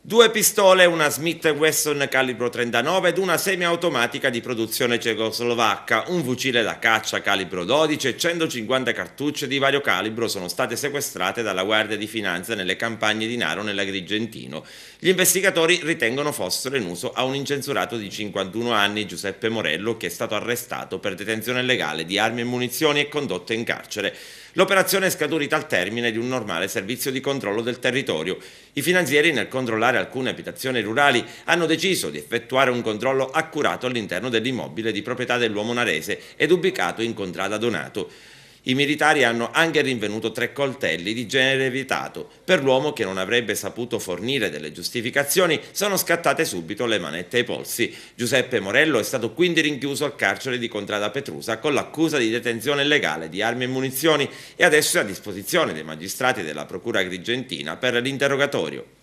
2 pistole, una Smith Wesson calibro 39 ed una semiautomatica di produzione cecoslovacca, un fucile da caccia calibro 12 e 150 cartucce di vario calibro sono state sequestrate dalla Guardia di Finanza nelle campagne di Naro nell'Agrigentino. Gli investigatori ritengono fossero in uso a un incensurato di 51 anni, Giuseppe Morello, che è stato arrestato per detenzione illegale di armi e munizioni e condotto in carcere. L'operazione è scaturita al termine di un normale servizio di controllo del territorio. I finanzieri, nel controllare alcune abitazioni rurali, hanno deciso di effettuare un controllo accurato all'interno dell'immobile di proprietà dell'uomo narese ed ubicato in contrada Donato. I militari hanno anche rinvenuto 3 coltelli di genere vietato. Per l'uomo, che non avrebbe saputo fornire delle giustificazioni, sono scattate subito le manette ai polsi. Giuseppe Morello è stato quindi rinchiuso al carcere di Contrada Petrusa con l'accusa di detenzione illegale di armi e munizioni e adesso è a disposizione dei magistrati della Procura Agrigentina per l'interrogatorio.